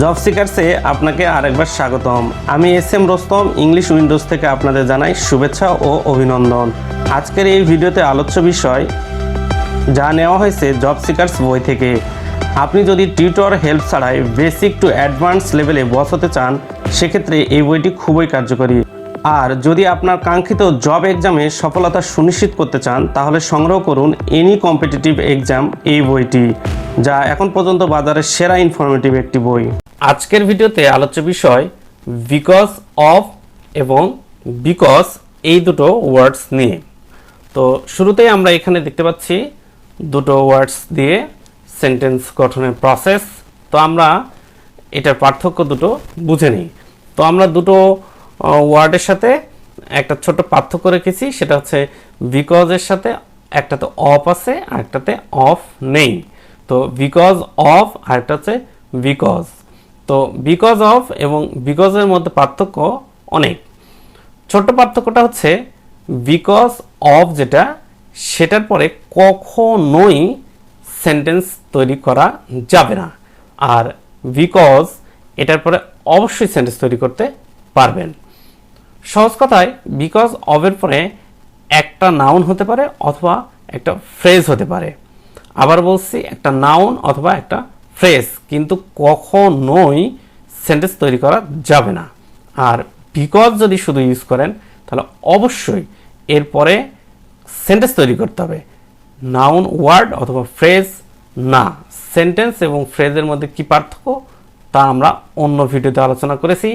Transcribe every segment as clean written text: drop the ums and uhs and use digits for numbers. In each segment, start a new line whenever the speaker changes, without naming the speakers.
Job সিকার্সে আপনাকে আরেকবার স্বাগতম। আমি এস রোস্তম ইংলিশ উইন্ডোজ থেকে আপনাদের জানাই শুভেচ্ছা ও অভিনন্দন। আজকের এই ভিডিওতে আলোচ্য বিষয় যা নেওয়া হয়েছে জব সিকার্স বই থেকে। আপনি যদি টিউটর হেল্প ছাড়াই বেসিক টু অ্যাডভান্স লেভেলে বস হতে চান, সেক্ষেত্রে এই বইটি খুবই কার্যকরী। আর যদি আপনার কাঙ্ক্ষিত জব এক্সামে সফলতা সুনিশ্চিত করতে চান, তাহলে সংগ্রহ করুন এনি কম্পিটিটিভ এক্সাম এই বইটি, যা এখন পর্যন্ত বাজারের সেরা ইনফরমেটিভ একটি বই। আজকের ভিডিওতে আলোচ্য বিষয় বিকজ অফ এবং বিকজ এই দুটো ওয়ার্ডস নিয়ে। তো শুরুতেই আমরা এখানে দেখতে পাচ্ছি দুটো ওয়ার্ডস দিয়ে সেন্টেন্স গঠনের প্রসেস। তো আমরা এটার পার্থক্য দুটো বুঝে নিই। তো আমরা দুটো ওয়ার্ডের সাথে একটা ছোট পার্থক্য রেখেছি, সেটা হচ্ছে বিকজের সাথে একটাতে অফ আছে আর একটাতে অফ নেই। তো বিকজ অফ আর একটা হচ্ছে বিকজ। তো বিকজ অফ এবং বিকজের মধ্যে পার্থক্য অনেক। ছোট্ট পার্থক্যটা হচ্ছে বিকজ অফ যেটা, সেটার পরে কখনোই সেন্টেন্স তৈরি করা যাবে না। আর বিকজ এটার পরে অবশ্যই সেন্টেন্স তৈরি করতে পারবেন। সহজ কথায় বিকজ অফের পরে একটা নাউন হতে পারে অথবা একটা ফ্রেজ হতে পারে। আবার বলছি, একটা নাউন অথবা একটা ফ্রেজ, কিন্তু কখনোই সেন্টেন্স তৈরি করা যাবে না। আর বিকজ যদি শুধু ইউজ করেন, তাহলে অবশ্যই এরপরে সেন্টেন্স তৈরি করতে হবে, নাউন ওয়ার্ড অথবা ফ্রেজ না। সেন্টেন্স এবং ফ্রেজের মধ্যে কি পার্থক্য তা আমরা অন্য ভিডিওতে আলোচনা করেছি।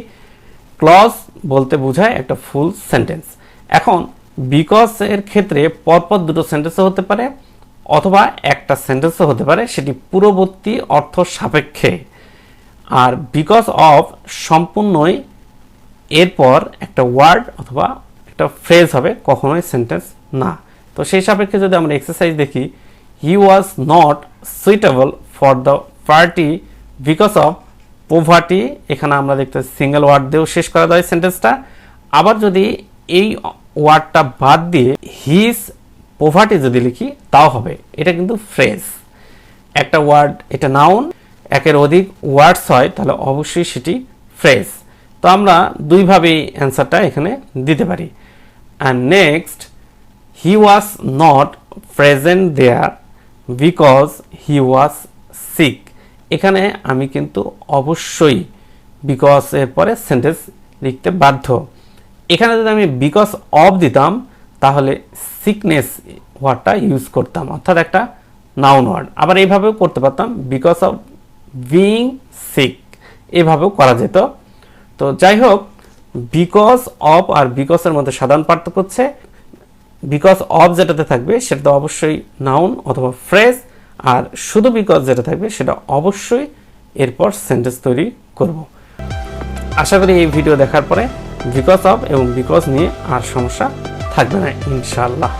ক্লজ বলতে বোঝায় একটা ফুল সেন্টেন্স। এখন বিকজ এর ক্ষেত্রে পরপর দুটো সেন্টেন্সও হতে পারে অথবা একটা সেন্টেন্সও হতে পারে, সেটি পূর্ববর্তী অর্থ সাপেক্ষে। আর বিকজ অফ সম্পূর্ণই এরপর একটা ওয়ার্ড অথবা একটা ফ্রেজ হবে, কখনোই সেন্টেন্স না। তো সেই সাপেক্ষে যদি আমরা এক্সারসাইজ দেখি, he was not suitable for the party because of poverty. এখানে আমরা দেখতে সিঙ্গেল ওয়ার্ড দিয়েও শেষ করা যায় সেন্টেন্সটা। আবার যদি এই ওয়ার্ডটা বাদ দিয়ে হিজ পোভার্টি যদি লিখি, তাও হবে। এটা কিন্তু ফ্রেজ। একটা ওয়ার্ড, এটা নাউন, একের অধিক ওয়ার্ডস হয়, তাহলে অবশ্যই সেটি ফ্রেজ। তো আমরা দুইভাবেই অ্যান্সারটা এখানে দিতে পারি। And next, he was not present there because he was sick. এখানে আমি কিন্তু অবশ্যই বিকজ এর পরে সেন্টেন্স লিখতে বাধ্য। এখানে যদি আমি বিকজ অফ দিতাম, তাহলে সিকনেস ওয়ার্ডটা ইউজ করতাম, অর্থাৎ একটা নাউন ওয়ার্ড। আবার এইভাবেও করতে পারতাম, বিকজ অফ বিইং সিক, এভাবেও করা যেত। তো যাই হোক, বিকজ অফ আর বিকজের মধ্যে সাধারণ পার্থক্য হচ্ছে বিকজ অফ যেটাতে থাকবে সেটা অবশ্যই নাউন অথবা ফ্রেজ, আর শুধু বিকজ যেটা থাকবে সেটা অবশ্যই এরপর সেন্টেন্স তৈরি করব। আশা করি এই ভিডিও দেখার পরে বিকজ অফ এবং বিকজ নিয়ে আর সমস্যা থাকবে না ইনশাআল্লাহ।